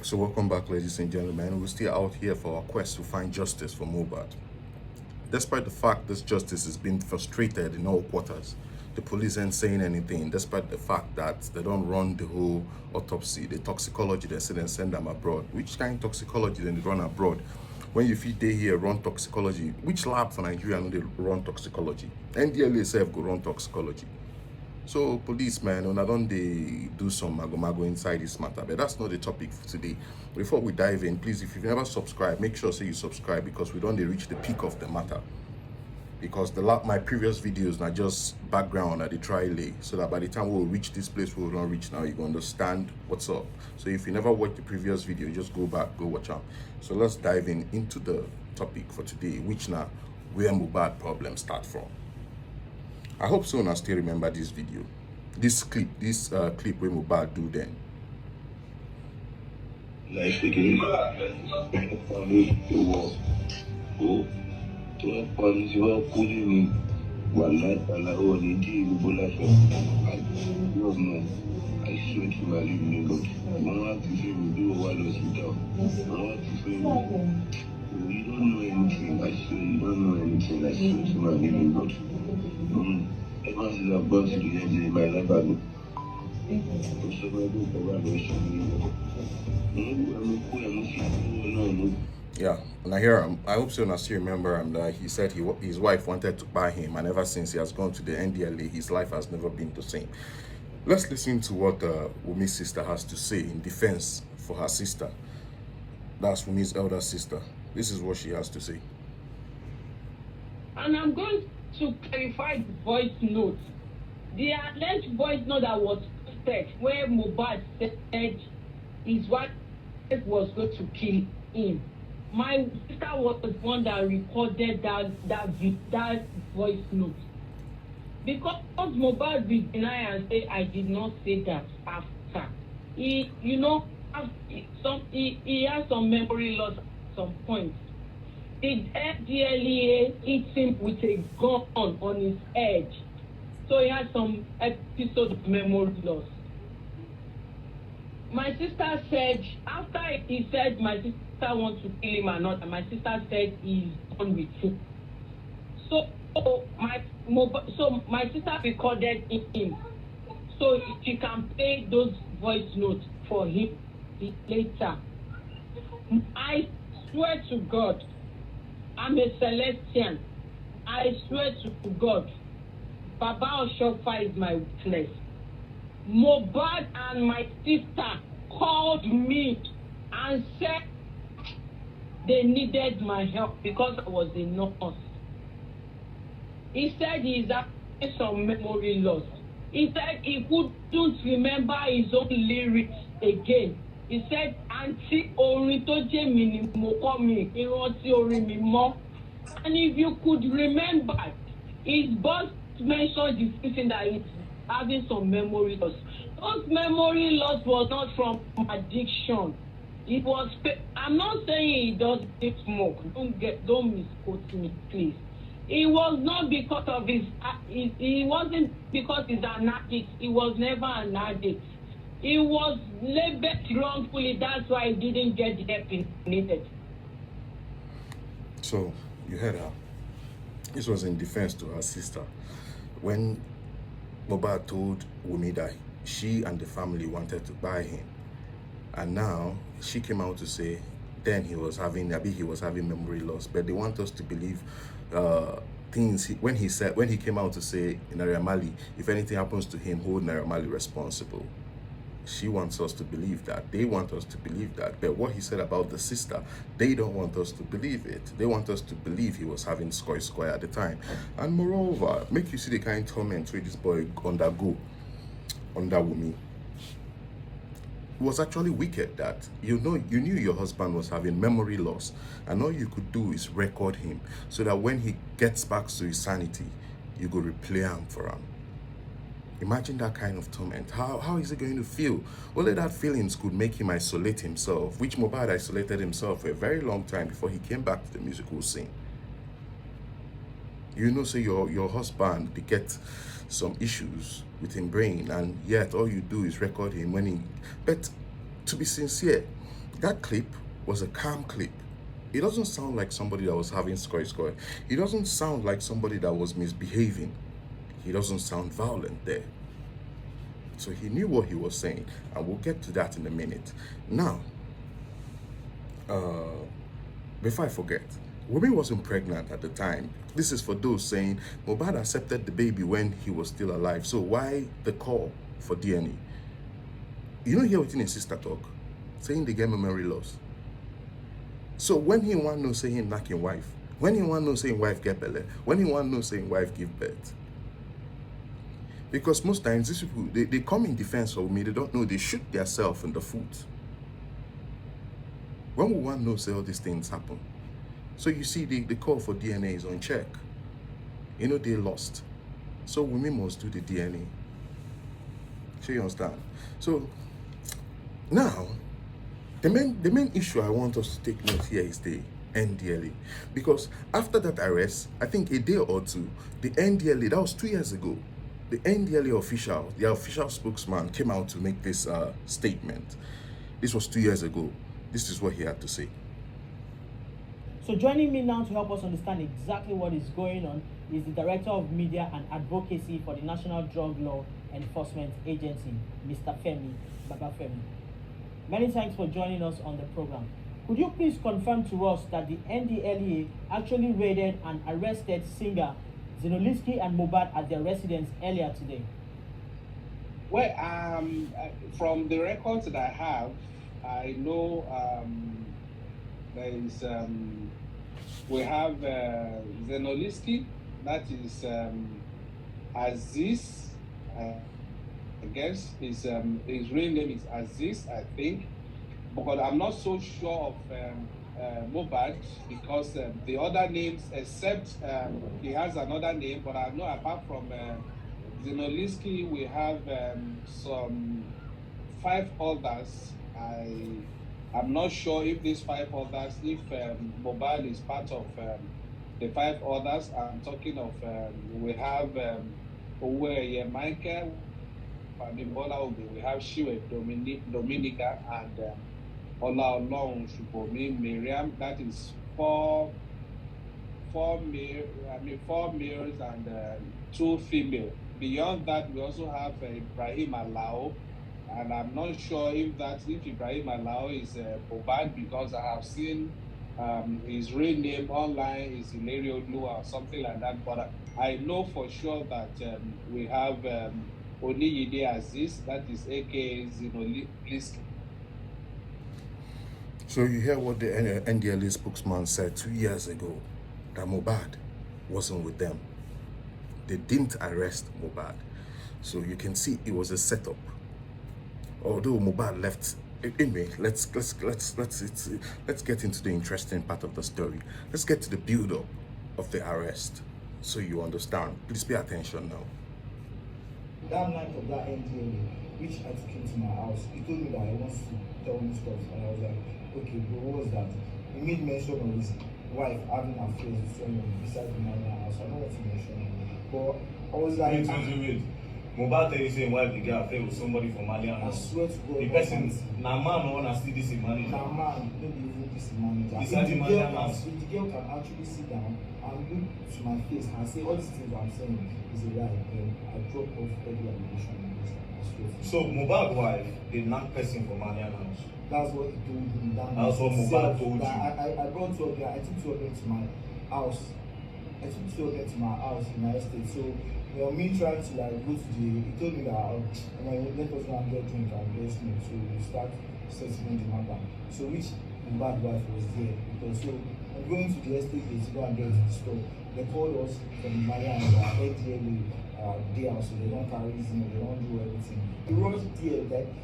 So welcome back, ladies and gentlemen. We're still out here for our quest to find justice for Mohbad. Despite the fact this justice is being frustrated in all quarters, the police ain't saying anything, despite the fact that they don't run the whole autopsy, the toxicology, they say they send them abroad. Which kind of toxicology then they run abroad? When you feed day here, run toxicology. Which lab for Nigeria know they run toxicology? NDLEA itself go run toxicology. So, policemen, when I don't they do some mago inside this matter, but that's not the topic for today. Before we dive in, please, if you've never subscribed, make sure you subscribe because we don't reach the peak of the matter. Because my previous videos are just background at the trial, so that by the time we'll reach this place we will not reach now, you can understand what's up. So if you never watched the previous video, just go back, go watch them. So let's dive into the topic for today, which now where Mohbad problems start from. I hope so now still remember this video, this clip where Mohbad do then. Life again. Family, the war. Go. To have families, you are pulling me. One night, and I only did the life. I don't know. I swear to my living God. I want to say we do what was down. I want to say we don't know anything. I swear you don't know anything. I swear to my living God. Ever since I've gone to the end of my life, I know. Yeah, and I hear him. I hope so. I still remember him that he said his wife wanted to buy him, and ever since he has gone to the NDLEA, his life has never been the same. Let's listen to what Wunmi's sister has to say in defense for her sister. That's Wunmi's elder sister. This is what she has to say. And I'm going to clarify the voice note. The alleged voice note that was posted where Mohbad said his wife was going to kill him. My sister was the one that recorded that voice note. Because Mohbad will deny and say I did not say that after. He has some memory loss at some point. The NDLEA hit him with a gun on his head. So he had some episode of memory loss. My sister said, after he said my sister wants to kill him or not, and my sister said he's done with him. So my sister recorded him. So she can play those voice notes for him later. I swear to God, I'm a Celestian. I swear to God, Baba Oshofa is my witness. Mohbad and my sister called me and said they needed my help because I was a nurse. He said he's having some memory loss. He said he couldn't remember his own lyrics again. He said, Auntie Oritoje Minimokomi, Iroti Orimimo. And if you could remember, his boss mentioned this thing that he's having some memory loss. Those memory loss was not from addiction. It was, I'm not saying he doesn't smoke. Don't misquote me, please. It was not because of it wasn't because he's an addict. He was never an addict. He was labeled wrongfully. That's why he didn't get the help he needed. So you heard her. This was in defense to her sister. When Mohbad told Wunmi that she and the family wanted to buy him, and now she came out to say then he was having memory loss, but they want us to believe things when he came out to say in Naira Marley, if anything happens to him, hold Naira Marley responsible. She wants us to believe that. They want us to believe that. But what he said about the sister, they don't want us to believe it. They want us to believe he was having square at the time. And moreover, make you see the kind of torment where this boy undergo under Wunmi. It was actually wicked that you knew your husband was having memory loss, and all you could do is record him so that when he gets back to his sanity, you go replay him for him. Imagine that kind of torment. How is he going to feel? Only that feelings could make him isolate himself, which Mohbad isolated himself for a very long time before he came back to the musical scene. You know, say your husband, they get some issues with his brain, and yet all you do is record him when he. But to be sincere, That clip was a calm clip. It doesn't sound like somebody that was having score. It doesn't sound like somebody that was misbehaving. He doesn't sound violent there. So he knew what he was saying, and we'll get to that in a minute. Now, before I forget, Wunmi wasn't pregnant at the time. This is for those saying Mohbad accepted the baby when he was still alive. So why the call for DNA? You don't hear what his sister talk, saying they get memory loss. So when he want no say him knock him wife, when he want no say him wife get belle, when he want no say him wife give birth. Because most times these people they come in defense of me, they don't know, they shoot themselves in the foot. When we want to know say all these things happen. So you see the call for DNA is on check. You know they lost. So women must do the DNA. So you understand? So now the main issue I want us to take note here is the NDLEA. Because after that arrest, I think a day or two, the NDLEA, that was 2 years ago, the NDLEA official, the official spokesman came out to make this statement. This was 2 years ago. This is what he had to say. So joining me now to help us understand exactly what is going on is the Director of Media and Advocacy for the National Drug Law Enforcement Agency, Mr. Femi Babafemi. Many thanks for joining us on the program. Could you please confirm to us that the NDLEA actually raided and arrested singer Zinoliski and Mohbad at their residence earlier today? Well, from the records that I have, I know there is we have Zinoliski, that is Aziz, I guess his real name is Aziz, I think, but I'm not so sure of Mohbad, because the other names, except he has another name, but I know apart from Zinoliski, we have some 5 others. I'm not sure if these 5 others, if Mohbad is part of the 5 others. I'm talking of, we have Michael, we have Shiwe, Dominica, and Ola Olong Shubomi, Miriam. That is four males and 2 females. Beyond that, we also have Ibrahim Alao, and I'm not sure if Ibrahim Alao is Mohbad, because I have seen his real name online is Hilario Lua or something like that. But I know for sure that we have Oniyide Aziz, that is aka Zinoliski. So you hear what the NDLEA spokesman said 2 years ago, that Mohbad wasn't with them. They didn't arrest Mohbad. So you can see it was a setup. Although Mohbad left, anyway, let's get into the interesting part of the story. Let's get to the build-up of the arrest, so you understand. Please pay attention now. That night of that NDLEA, which I took him to my house, he told me that he wants to tell me stuff, and I was like, okay, bro, what was that? He made mention of his wife having affairs with someone beside my house. I don't want to mention it, but I was like, wait. Mohbad tell you say wife dey get affair with somebody from Malian. I swear to God, the person na man no wanna see this manager. Na man, maybe even this manager. If the girl can actually sit down and look to my face and say all these things I'm saying is a lie, then I drop off every allegation on this. I swear to God. So Mohbad wife dey knock person from Malian house. That's what he told me. That's what Mohbad told you. I brought 2 of them. I took 2 of them to my house. In my estate. So me trying to like go to he told me that let us go and get drink and get smoke. So we start settling the matter. So which Mohbad wife was there, because so I'm going to the estate to go and get the store. They called us from Mariam and NDLEA day out, so they don't carry they don't do everything. We rushed there,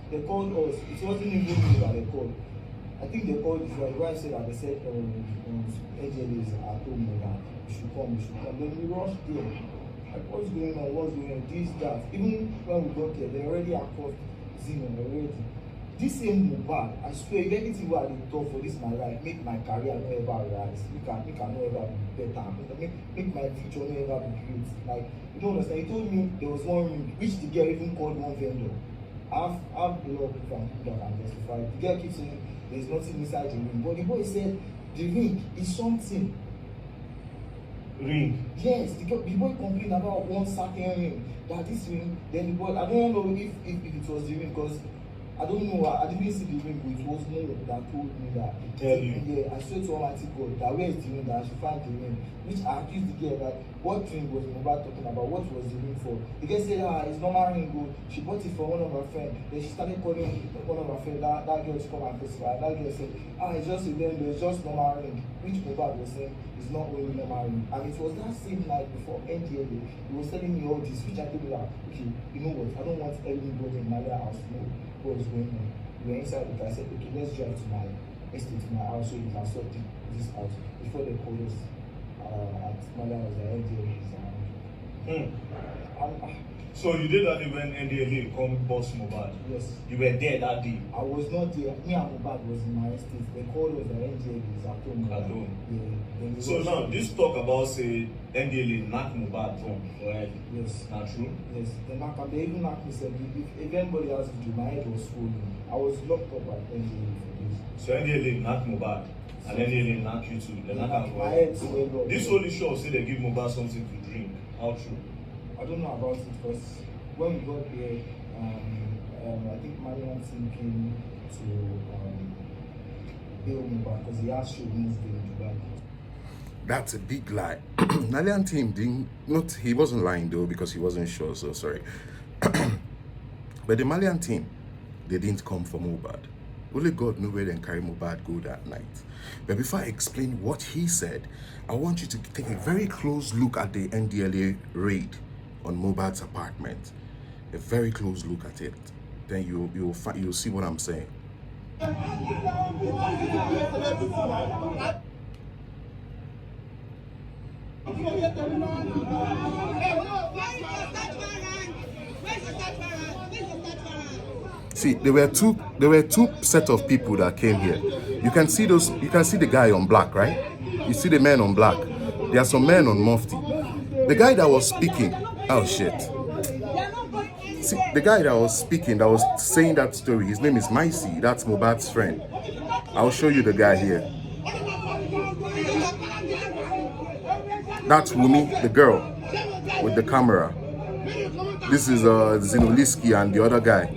they called us. It wasn't even me that they called. I think they called his wife said that they said NDLEA is at home that we should come. Then we rushed there. Like, what's going on, this, that. Even when we got there, they already accused Zino already. This same Mohbad, I swear, if anything what I talk for this my life, make my career no ever rise, make I no ever be better, make my future no ever be great. Like, you don't understand, he told me there was one ring, which the girl even called one vendor. I've a lot of people from people that can testify. The girl keeps saying there's nothing inside the ring, but the boy said the ring is something. Ring. Yes, the boy complained about one certain ring. That this ring, then the boy, I don't know if it was the ring, because I don't know, I didn't see the ring, but it was Mo that told me that. Tell you. Yeah, I swear to Almighty God that where is the ring, that I should find the ring. Which I accused the girl that what ring was Mohbad talking about, what was the ring for? The girl said, it's normal ring, go. She bought it for one of her friends. Then she started calling one of her friends, that girl to come and testify. That girl said, it's just a ring, it's just normal ring. Which Mohbad was saying is not only normal ring. And it was that same night before NDLEA, he was telling me all this, which I told her, okay, you know what, I don't want everybody in my house to know what was going on. We were inside the car. I said, okay, let's drive to my estate, to my house, so you can sort this out before they called us at my house. The NDLEA is around. So you did that when NDLEA come boss Mohbad? Yes. You were there that day? I was not there. Me and Mohbad was in my estate. They called us the NDLEA is at home. At home. Yeah. So now this talk about say NDLEA knock Mohbad from for head. Yes. Not true? Yes. They even knocked me. Said if anybody has to do, my head was swollen. I was locked up at NDLEA for this. So NDLEA knock Mohbad and NDLEA knock you too. They knock him for my head. head swelled up. This only show say they give Mohbad something to drink. How true? I don't know about it, because when we got there, I think Marian team came to bail Mohbad because he has showed Wednesday in Dubai. That's a big lie. Malian team he wasn't lying though, because he wasn't sure, so sorry. But the Malian team, they didn't come for Mohbad. Only God knew where they carry Mohbad go that night. But before I explain what he said, I want you to take a very close look at the NDLEA raid on Mohbad's apartment. A very close look at it. Then you'll see what I'm saying. See, there were two set of people that came here. You can see the guy on black, right? You see the man on black. There are some men on mufti. The guy that was speaking, oh shit. See, the guy that was speaking, that was saying that story, his name is Maisi. That's Mohbad's friend. I'll show you the guy here. That's Wunmi, the girl with the camera. This is Zinoliski and the other guy.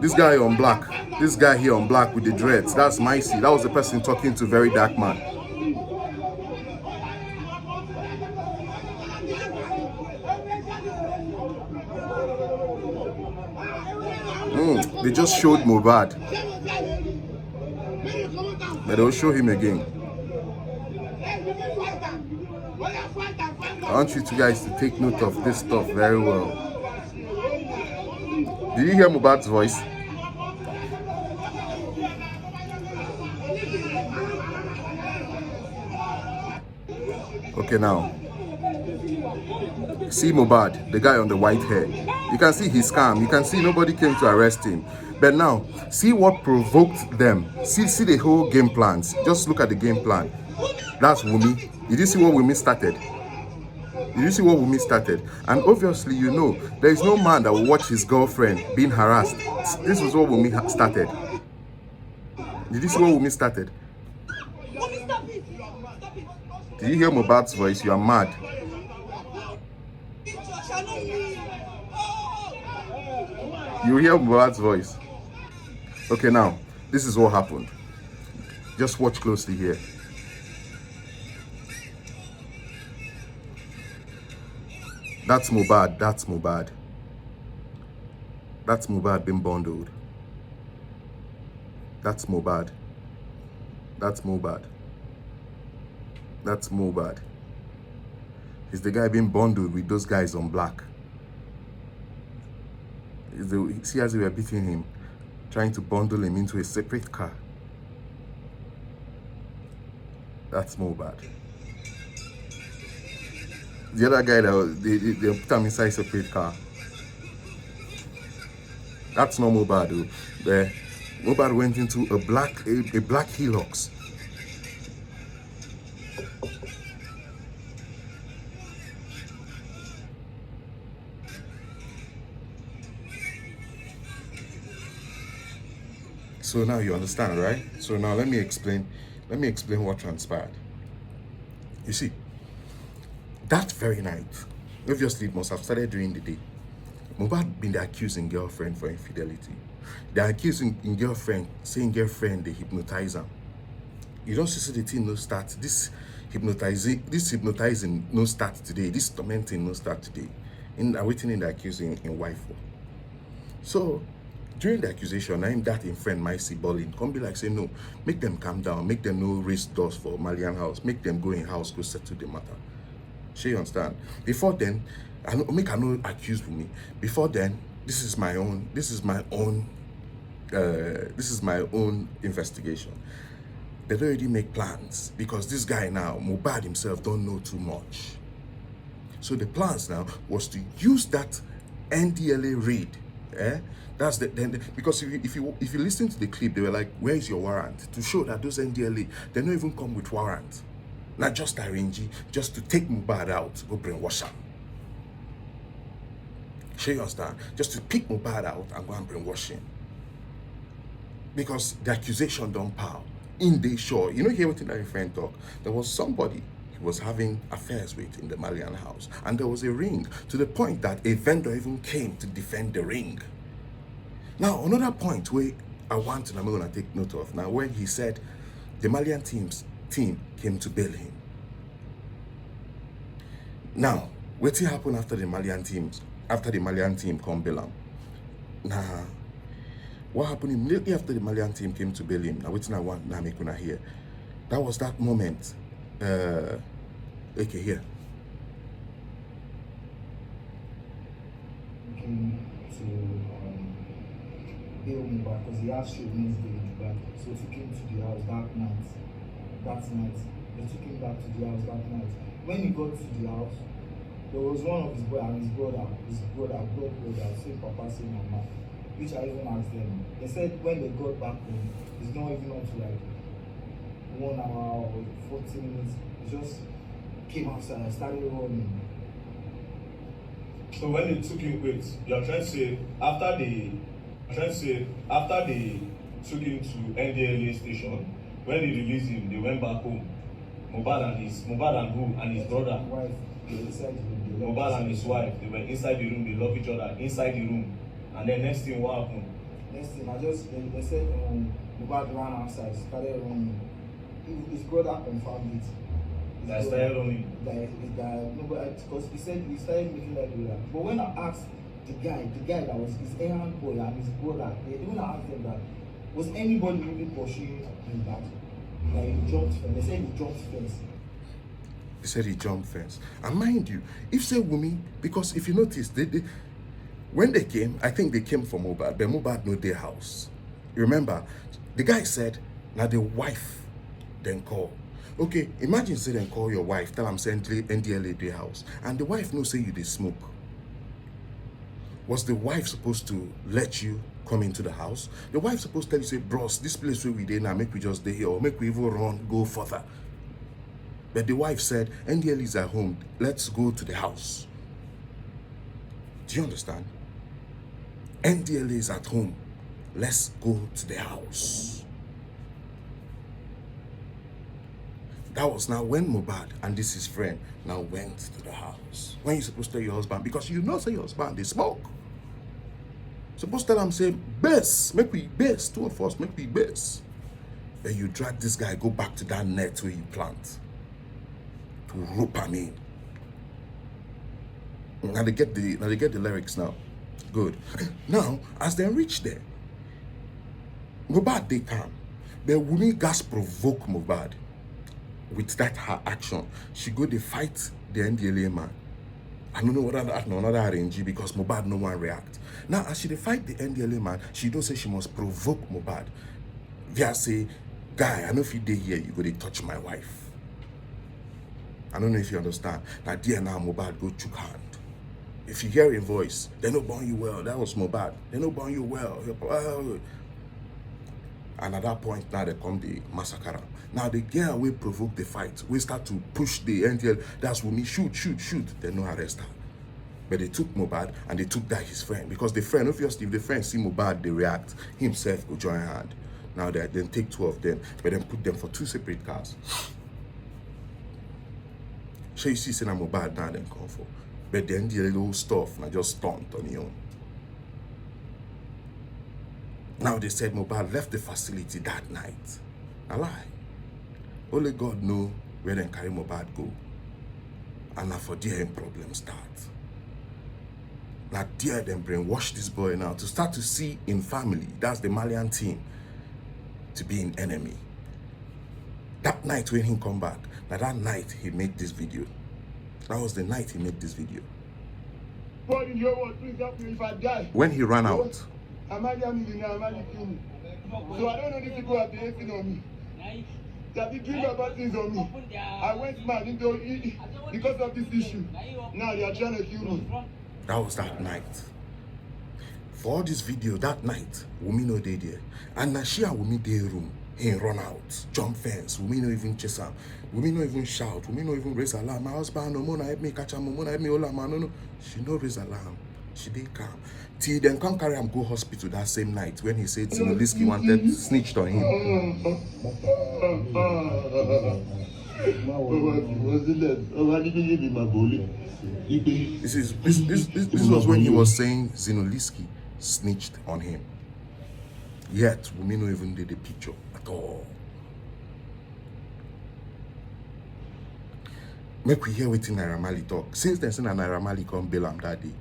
This guy on black. This guy here on black with the dreads. That's Maisi. That was the person talking to Very Dark Man. They just showed Mohbad, but they'll show him again. I want you two guys to take note of this stuff very well. Did you hear Mohbad's voice? Okay, now see Mohbad, the guy on the white hair. You can see he's calm. You can see nobody came to arrest him. But now, see what provoked them. See the whole game plans. Just look at the game plan. That's Wunmi. Did you see what Wunmi started? Did you see what Wunmi started? And obviously, you know, there is no man that will watch his girlfriend being harassed. This was what Wunmi started. Did you see what Wunmi started? Did you hear Mohbad's voice? You are mad. You hear Mohbad's voice. Okay, now, this is what happened. Just watch closely here. That's Mohbad, that's Mohbad. That's Mohbad being bundled. That's Mohbad. That's Mohbad. That's Mohbad. He's the guy being bundled with those guys on black. See as they were beating him, trying to bundle him into a separate car. That's Mohbad. The other guy that they put him inside a separate car. That's not Mohbad though. Mohbad went into a black Hilux. So now you understand, right? So now let me explain what transpired. You see, that very night, obviously it must have started during the day. Mohbad been accusing girlfriend for infidelity. They're accusing girlfriend, saying girlfriend they hypnotize him. You don't see the thing no start. This hypnotizing no start today. This tormenting no start today. Waiting in the accusing in wife. So during the accusation, I'm that in friend might see balling. Come be like say no, make them calm down, make them no raise doors for Malian house, make them go in house, go settle the matter. You understand? Before then, I no accuse me. Before then, this is my own investigation. They already make plans because this guy now, Mohbad himself, don't know too much. So the plans now was to use that NDLEA raid. That's because if you listen to the clip, they were like, "Where is your warrant?" To show that those NDLEA, they don't even come with warrant. Not just arrange, just to take Mohbad out, go brainwash him. You understand? Just to pick Mohbad out and go and brainwash him. Because the accusation don't power. In the show, you know, hear what that friend talk. There was somebody he was having affairs with in the Malian house, and there was a ring to the point that a vendor even came to defend the ring. Now, another point where I'm going to take note of now, when he said the Malian team came to bail him. Now, what happened after the Malian team come bail him? Now, what happened immediately after the Malian team came to bail him? Now, what I want now make una hear. That was that moment. Okay, here. Came to bail Mohbad because he has showed Wednesday in Dubai. So he came to the house that night. They took him back to the house that night. When he got to the house, there was one of his boy and his brother, blood brother, same papa, same mama, which I even asked them. They said when they got back home, it's not even up to like 1 hour or 40 minutes. He just came outside and started running. So when they took him, wait, you're trying to say after they took him to NDLEA station, when they released him, they went back home. Mohbad and his brother. Wife, inside the room. Mohbad and his wife, they were inside the room, they love each other inside the room. And then next thing, what happened? Next thing, they said Mohbad ran outside, started running. His brother confirmed it. That started running. Because he said he started making like that. But when I asked the guy that was his errand boy and his brother, when I asked them that, was anybody really pursuing him back? Like he jumped fence. They said he jumped fence. They said he jumped fence. And mind you, if say Wunmi, because if you notice, when they came, I think they came from Mohbad, but Mohbad know their house. You remember, the guy said, now the wife then call. Okay, imagine say then call your wife, tell them send NDLEA their house, and the wife no say you they smoke. Was the wife supposed to let you come into the house? The wife supposed to tell you, say, bros, this place where we dey now, make we just stay here, or make we even run, go further. But the wife said, NDLEA is at home, let's go to the house. Do you understand? NDLEA is at home, let's go to the house. That was now when Mohbad and this his friend now went to the house. When you supposed to tell your husband, because you know say your husband, they smoke. Supposed to tell him, say, best, make we best, two of us, make we best. Then you drag this guy, go back to that net where you plant. To rope him in. Now they get the lyrics now. Good. Now, as they reach there, Mohbad they come. But Wunmi gas provoke Mohbad with that her action. She go they fight the NDLEA man. I don't know what another RNG because Mohbad no one react. Now as she dey fight the NDLEA man, she don't say she must provoke Mohbad. Via say, guy, I know if you dey here, you go to touch my wife. I don't know if you understand. Now there now Mohbad go chook hand. If you hear a voice, they no burn you well. That was Mohbad. They no burn you well. And at that point, now they come the massacre. Now the girl will provoke the fight. We start to push the NDL. That's Wunmi, shoot. They no arrest her. But they took Mohbad and they took that his friend. Because the friend, obviously, if the friend see Mohbad, they react. Himself go join hand. Now they then take 2 of them, but then put them for 2 separate cars. So you see, say na Mohbad now then come for. But then the little stuff now just stunt on your own. Now they said Mohbad left the facility that night. A lie. Only God know where then carry Mohbad go. And now for there problem start. Now there them brainwash this boy now to start to see in family. That's the Malian team to be an enemy. That night when he come back, now that night he made this video. That was the night he made this video. If I die, when he ran out, I'm so I don't know these people are behaving on me. They have been doing bad things on me. I went mad into it because of this issue. Now they are trying to kill me. That was that night. For all this video, that night, Wunmi no dey there. And now she and Wunmi dey room. He run out, jump fence. Wunmi no even chase him. Wunmi no even shout. Wunmi no even raise alarm. My husband, no more, help me catch him. No more, help me hold him. No. She no raise alarm. She dey calm. Till then come carry him go hospital that same night when he said Sinoliski wanted snitched on him. This was when he was saying Zinoliski snitched on him. Yet Wunmi no even did the picture at all. Make we hear what Naira Marley talk. Since then, since Naira Marley come bail am that day.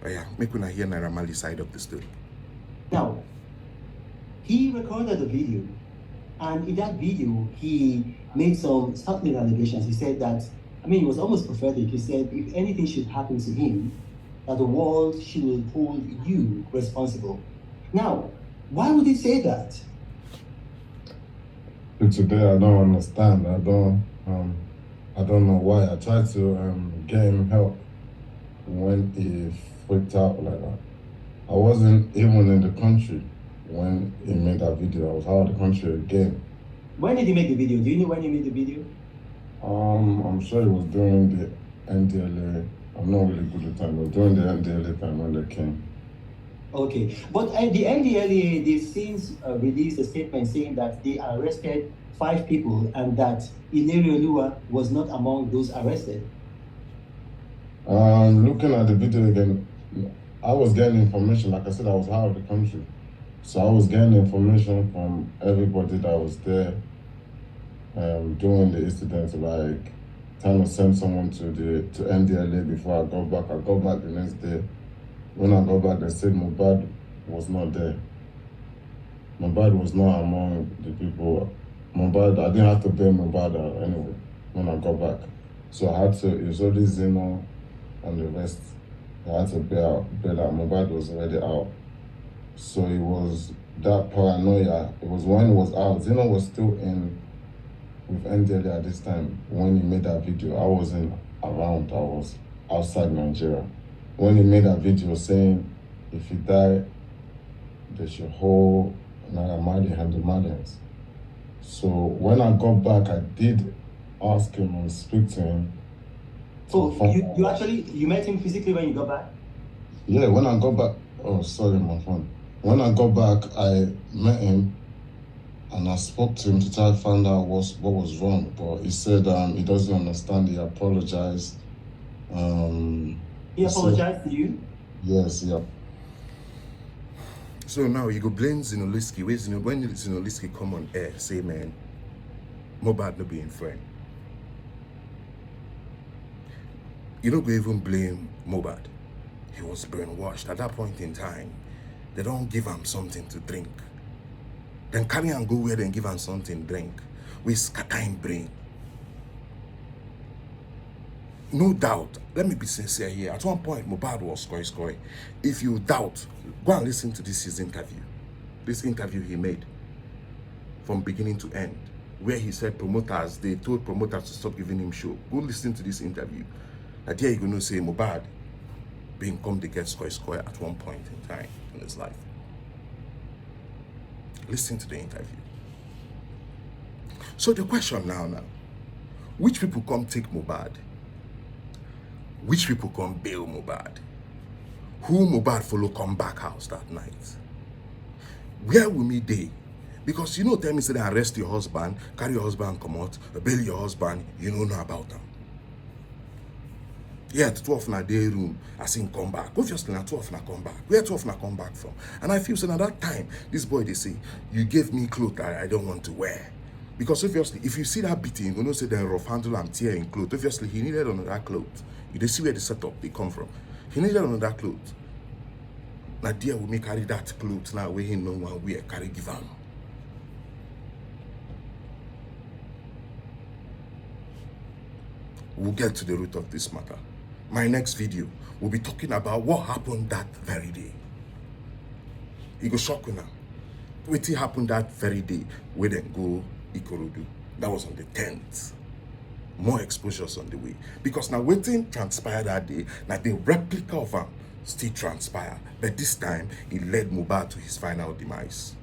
Oh yeah, make we not hear Naira Marley side of the story. Now, he recorded a video, and in that video, he made some startling allegations. He said that, I mean, it was almost prophetic. He said, if anything should happen to him, that the world should hold you responsible. Now, why would he say that? Today, I don't understand. I don't know why. I tried to get him help when he freaked out like that. I wasn't even in the country when he made that video. I was out of the country again. When did he make the video? Do you know when he made the video? I'm sure it was during the NDLEA. I'm not really good at time, but during the NDLEA time when they came. Okay, but the NDLEA, they've since released a statement saying that they arrested 5 people and that NDLEA was not among those arrested. Looking at the video again, I was getting information. Like I said, I was out of the country. So I was getting information from everybody that was there during the incident, like trying to send someone to NDLEA before I got back. I got back the next day. When I got back, they said Mohbad was not there. Mohbad was not among the people. Mohbad, I didn't have to bail Mohbad out anyway when I got back. So I had to, it was only Zeno and the rest. I had to bail out. Mohbad was already out. So it was that paranoia. It was when it was out. Zeno was still in with NDLEA at this time when he made that video. I wasn't around. I was outside Nigeria. When he made that video saying, if he die, they should hold Naira Marley and the Malians. So when I got back, I did ask him and speak to him. So you met him physically when you got back? Yeah, when I got back, oh sorry my phone. When I got back, I met him and I spoke to him to try to find out what was wrong. But he said he doesn't understand. He apologized. He apologized to you? Yes, yeah. So now you go blame Zinoliski. When Zinoliski come on air, say, man, Mohbad no being friend. You don't go even blame Mohbad. He was brainwashed at that point in time. They don't give him something to drink. Then carry and go where they give him something to drink. We scatter him brain. No doubt, let me be sincere here. At one point, Mohbad was scoring. If you doubt, go and listen to his interview. This interview he made from beginning to end, where he said they told promoters to stop giving him show. Go listen to this interview. And there you're going to say Mohbad being come to get score at one point in time in his life. Listen to the interview. So the question now, which people come take Mohbad? Which people come bail Mohbad? Who Mohbad follow come back house that night? Where Wunmi dey? Because you know, tell me, say they arrest your husband, carry your husband, come out, bail your husband, you don't know about them. Yeah, 12 na day room, I seen come back. Obviously, na 12 na come back. Where 12 na come back from? And I feel so at that time, this boy, they say, you gave me clothes that I don't want to wear. Because obviously, if you see that beating, you know, say they rough handle and tear in clothes. Obviously, he needed another clothes. You don't see where the setup they come from. He needed another clothes. Now, dear, we may carry that clothes now where he no one wear, carry give him. We'll get to the root of this matter. My next video, we'll be talking about what happened that very day. It go shock you now. What happened that very day, we then go Ikorodu. That was on the 10th. More exposures on the way. Because now waiting transpired that day, now the replica of him still transpire. But this time, it led Mohbad to his final demise.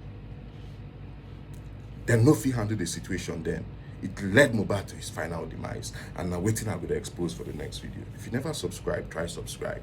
Then no fee handle the situation then. It led Mohbad to his final demise. And now waiting, I'm going to expose for the next video. If you never subscribe, try subscribe.